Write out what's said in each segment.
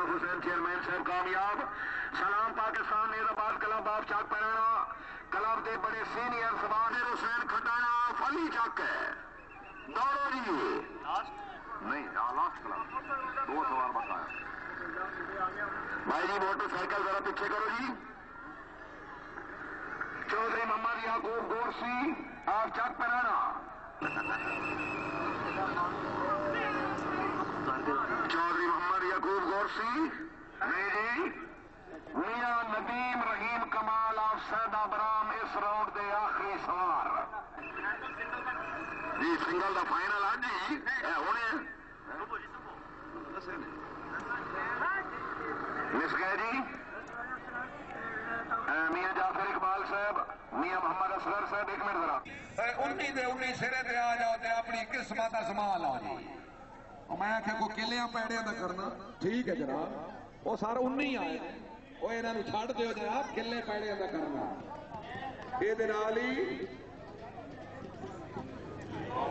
Hussain chairman साहब कामयाब। सलाम पाकिस्तान नेजाबाद club of Chak Parana club के बड़े सीनियर सवाहिर हुसैन खटाना फली चक है। दौड़ो जी नहीं लास्ट क्लब 2 सवाल बताया भाई जी। मोटरसाइकिल जरा पीछे करो जी। चौधरी मोहम्मद याकूब गोरसी ऑफ चक पैराना। चौधरी मोहम्मद याकूब गोरसी नहीं जी। मियां नदीम रहीम कमाल ऑफ सैदा बराम इस राउंड के आखिरी सवार जी। सिंगल का फाइनल आज जी होने मिस गए जी। मियां जाफर इकबाल साहब, मियां मोहम्मद असगर साहब, 1 मिनट जरा। 19 सिरे पे आ जाओ तो अपनी किस्मत का संभाल आओ जी। मैं आख्या को किलियां पैड़ियां का करना ठीक है जनाब, वो सारा 19 आए वो इन्हों छड़ दो जनाब, किले पैड़ियां का करना ये।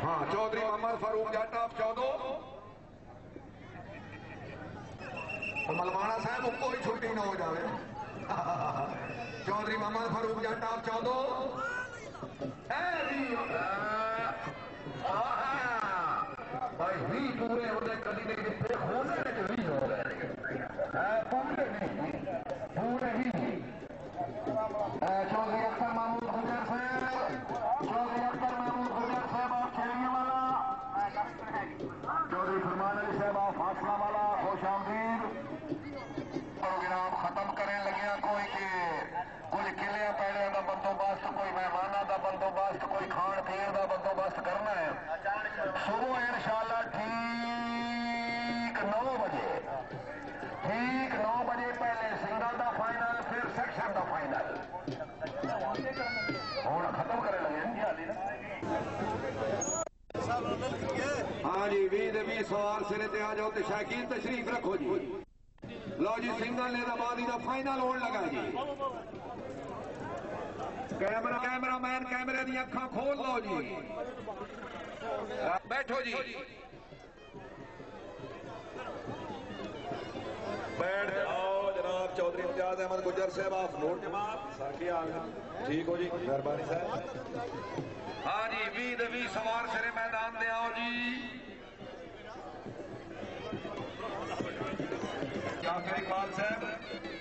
हाँ चौधरी मोहम्मद फारूक जट आप 14 मलवाना साहब कोई छुट्टी ना हो जाए। चौधरी मोहम्मद फारूक जट आप 14 भाई भी पूरे होने कभी नहीं दिखते होने में भी हो गए पूरे नहीं पूरे ही। चौधरी अख्तर महमूद गुजर साहब, चौधरी अख्तर महमूद गुजर साहब आप खेलिए वाला। चौधरी फरमान अली साहब आप फासला वाला खुश आमदीद। प्रोग्राम खत्म करें लगे कोई के कुछ किलिया पैड़िया का बंदोबस्त, कोई मेहमाना का बंदोबस्त, कोई खान पीन का बंदोबस्त करना है। सुबह इंशाल्लाह ठीक 9 बजे, ठीक 9 बजे पहले सिंगल का फाइनल, फिर सेक्शन का फाइनल। हूँ खत्म करे लगे हाँ जी। 20 सवार सिरे ते आ जाओ तो शाकीन तशरीफ रखो जी। लो जी सिंगल नेजाबादी का फाइनल होने लगा जी। कैमरा मैन कैमरे दी अखां खोल लो जी। बैठो जी, बैठ जाओ जनाब। चौधरी इम्तियाज अहमद गुजर साहब आप नोट जमात साकी हाल ठीक हो जी, मेहरबानी साहब। हाँ जी 20 सवार सिरे मैदान में आओ जी। जाफर इकबाल साहब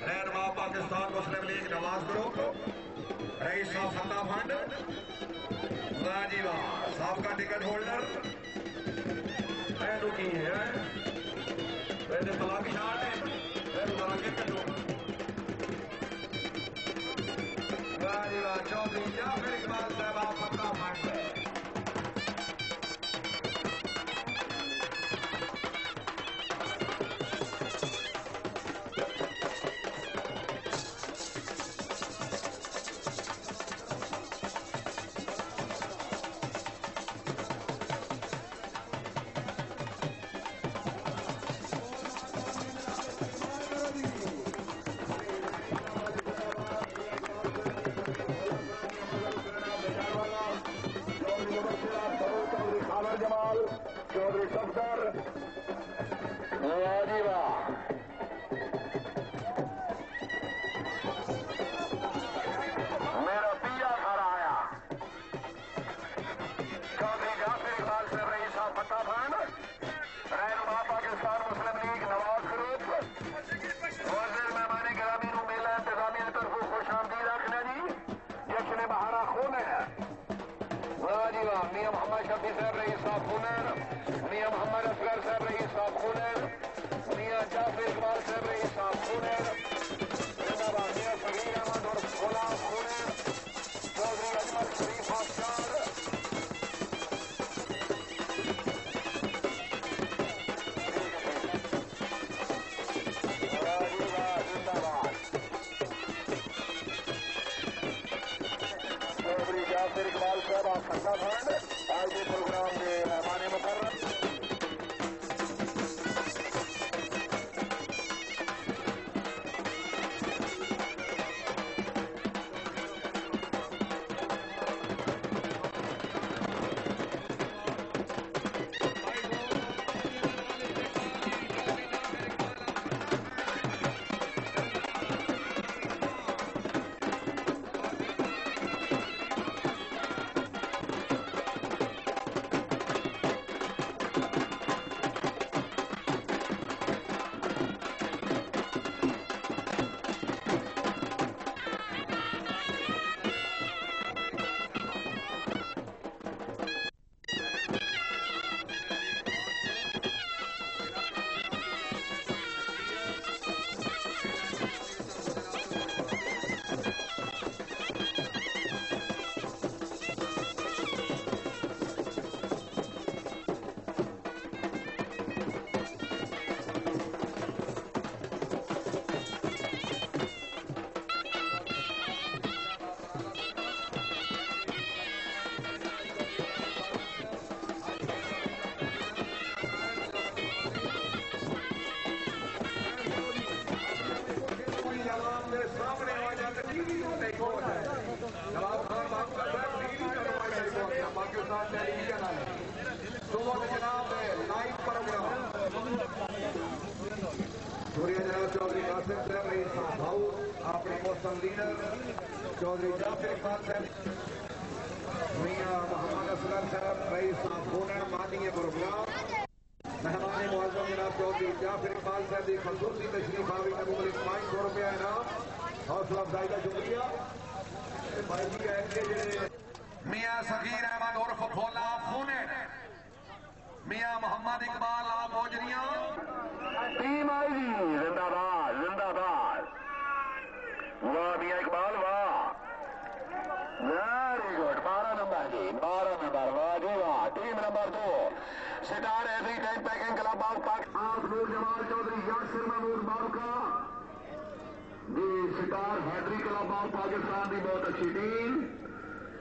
रहनुमा Pakistan Muslim League Nawaz group, रईस ऑफ फतह फंड, वाह जी वाह, साबका टिकट होल्डर की है तलाकी शाट है। वाह जी वाह, चौधरी जाफर इकबाल साहब आप फतह फंड है। जमाल चौधरी सफदर जी वाह। मेरा पिया घर आया। चौधरी जाफर इकबाल साहब रईस ऑफ फतह फंड, रहनुमा Pakistan Muslim League Nawaz group, वज़ीर मेहमान गिरामी मेला इंतजामिया तरफों खुश आमदीद आखना जी। जश्न बहारा खून है वाह जी वाह। मियां मोहम्मद शफी साहब रईस ऑफ हुनर, मियां मोहम्मद असगर साहब रईस ऑफ हुनर, मियां जाफर इकबाल साहब रईस ऑफ हुनर, मियां फकीर अहमद और गुलाम हुनर, चौधरी अजमल शरीफ ऑफ चार। जाफर इकबाल साहब आप फतह फंड आज के प्रोग्राम के मेहमान मुकर्रम। मुसलसल लीडर चौधरी जाफर इकबाल साहब, मियां मोहम्मद असगर साहब, रईस साहब बोनर मानी प्रोग्राम, मेहमान मुअज़्ज़म जनाब चौधरी जाफर इकबाल साहब की खसूसी तशरीफ आवी नमूने 500 रुपया इनाम, हौसला अफजाई का शुक्रिया। भाई जी है मियां सगीर अहमद उर्फ भोला फूने, मियां मोहम्मद इकबाल आप गोजरियां टीम आई जी, जिंदाबाद जिंदाबाद। वाह मियां इकबाल वाह, वेरी गुड। 12 नंबर जी, 12 नंबर, वाह जी वाह। Team number 2 Sitar every time pegging club of Pakistan, Noor Jamal Chaudhry, Yasir Mahmood Baruka ji, Sitar Haidri club of Pakistan की बहुत अच्छी टीम।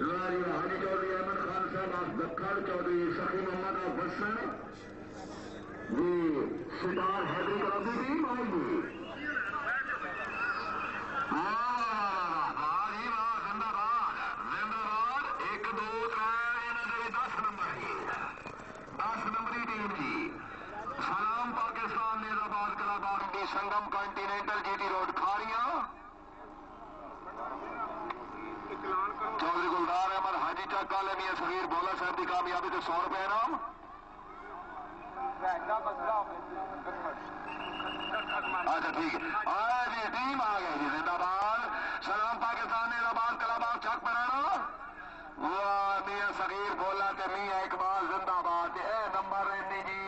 हाजी चौधरी अहमद खान साहब आप दखल, चौधरी सखी मोहम्मद आप बसन जी, सितार हैदरी क्लब की टीम आएगी। जिंदाबाद जिंदाबाद। 1 2 3 10 नंबर जी, 10 नंबरी टीम जी। सलाम पाकिस्तान नेजाबाद club of the Sangam continental GT road Kharian, Chaudhry Guldar Ahmed हाजी चक काले मियां सगीर बोला साहब की कामयाबी तो 100 रुपए इनाम। अच्छा ठीक है जी, टीम आ गई जी, जिंदाबाद। सलाम पाकिस्तान नेजाबाद क्लब ऑफ चक पराना, वाह मियां सगीर बोला ते मियां इकबाल जिंदाबाद। नंबर जी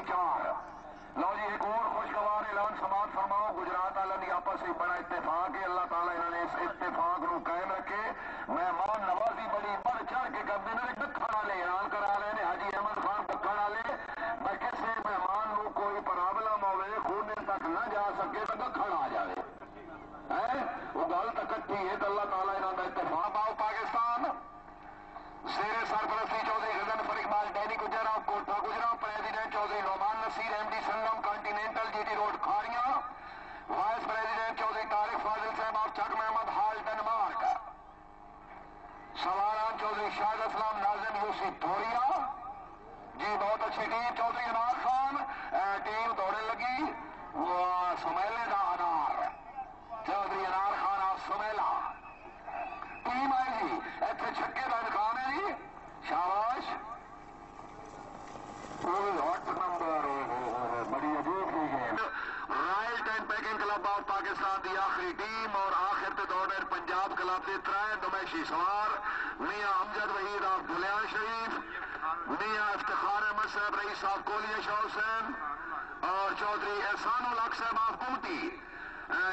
4। लो जी एक और खुशगवार ऐलान समाप्त फरमाओ। गुजरात वालों की आपस में बड़ा इत्तेफाक है, अल्लाह ताला इन्होंने इस इत्तेफाक को कायम रखे। मेहमान नवाजी बड़ी बढ़ चढ़ के करते हैं। दखन वाले ऐलान करा रहे हैं, हाजी अहमद खान दखन वाले, मैं किसी मेहमान को कोई प्रॉब्लम हो खून तक न जा सके तो दखन आ जाए है, वो गल तो कट्ठी है। तो अल्लाह ताला इन्होंने इत्तेफाक आओ पाकिस्तान शेर सरपरस्ती Chaudhry Ghazanfar Iqbal Danny Gujjar of Kotha Gujrat, president Chaudhry Nauman Naseer MD Sangam continental GT road Kharian, vice president Chaudhry Tariq Fazil साहब ऑफ चक महमद हाल डेनमार्क, सवारान चौधरी शाहिद असलाम नाजिम यूसुफ थोरिया जी, बहुत अच्छी टीम। चौधरी अनार खान टीम दौड़े लगी, सुमेले का अनार, चौधरी अनार खान आप सुमेला टीम आई जी। इतने छक्के का इनकाम है जी, शाबाश। हॉट नंबर, बड़ी अजीब लीग है। Royal tent pegging club of Pakistan की आखिरी टीम और आखिर ते दौड़े पंजाब क्लब के 3 दमैशी सवार, मियां अमजद वहीद ऑफ बुलियान शरीफ, मियां इफ्तिखार अहमद साहब रईस साहब कोलिया शाह हुसैन और चौधरी एहसानुल हक साहब ऑफ बूटी।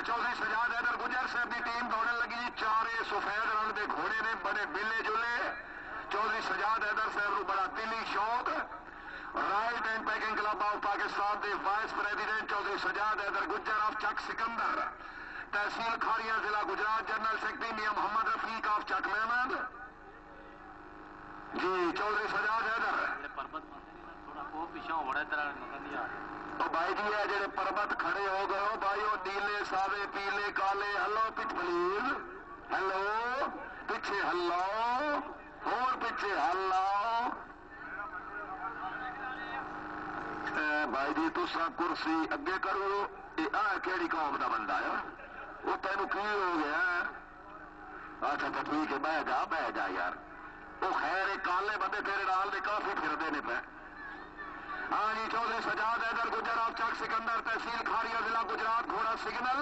चौधरी सजाद हैदर गुजर साहब की टीम दौड़न लगी। 4 सफेद रंग के घोड़े ने बड़े बिले जुले। चौधरी सजाद हैदर साहब को बड़ा दिली शौक। Royal tent pegging club of Pakistan के vice president Chaudhry Sajjad Haider Gujjar of Chak Sikandar, तहसील खारियां जिला गुजरात, जनरल सेक्रेटरी मियां मोहम्मद रफीक ऑफ चक महमद जी, चौधरी सजाद हैदर तो भाई जी है जेडे परबत खड़े हो गए हो भाई, वो नीले सावे पीले काले, हलो पिछ प्लीज, हेलो पिछे हल्लो और पिछे हल्लाओ। भाई जी तुसा कुर्सी अगे करो, केड़ी कौम का बंदा है वो, तेन की हो गया? अच्छा तो ठीक है, बह जा यार। वो खैर एक काले बंदे तेरे नाल दे काफी फिरते ने पे। हाँ जी, चौधरी सजाद हैदर गुजर ऑफ चक सिकंदर, तहसील खारिया जिला गुजरात, घोड़ा सिग्नल।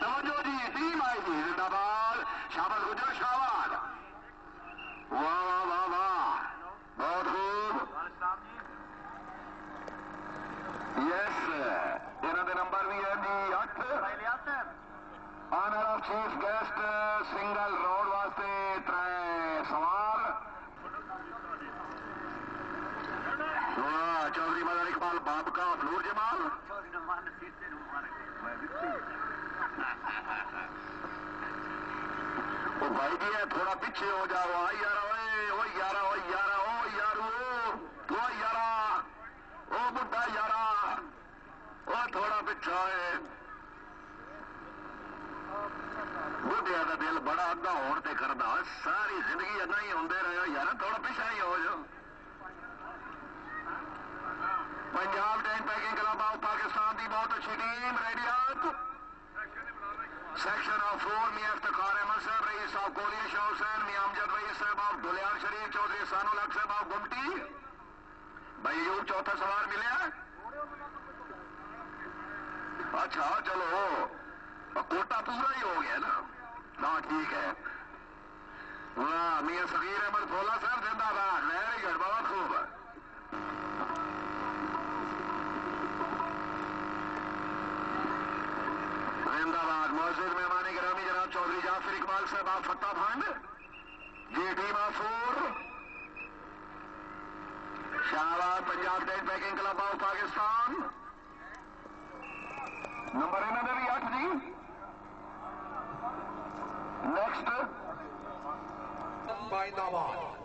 तवज्जो जी, टीम आई जी, जिंदाबाद। शाबाश गुजर शाबाश, वाह वाह वाह वाह, बहुत खूब। यस, इन्होंने नंबर भी है जी 8। Owner of chief guest single road वास्ते 3 सवार। चौधरी मदन इकबाल बाबका नूर जमाल, ओ भाई जी है थोड़ा पीछे हो जाओ। आई यारा ओ यारा ओ यारा ओ यारू ओ यारा ओ बुढ़ा यारा ओ थोड़ा पीछा है। बुढ़िया का दिल बड़ा अद्धा होने ते करदा, सारी जिंदगी अदा ही होंदे रहे यार, थोड़ा पिछा ही हो जाओ। Punjab tent pegging club of Pakistan की बहुत अच्छी टीम रेडी हाथ सेक्शन ऑफ 4 मियां इफ्तिखार अहमद साहब, रईस साहब कोलिया शाह हुसैन, मियां अमजद रईस साहब ऑफ दुलियार शरीफ, चौधरी सानुल हक साहब ऑफ गुमटी। भाई यूं चौथा सवार मिले। अच्छा चलो कोटा पूरा ही हो गया ना। ना ठीक है। वाह मियां सगीर अहमद भोला साहब जिंदाबाद, वेरी गुड, बहुत खूब। जिंदाबाद। मौजूद मेहमान गिरामी जनाब चौधरी जाफर इकबाल साहब आप फत्ता भंड, ये टीम ऑफ 4, शाहबाद पंजाब टेट pegging club of Pakistan. Number इन्होंने भी 8 जी। Next By Nawaz.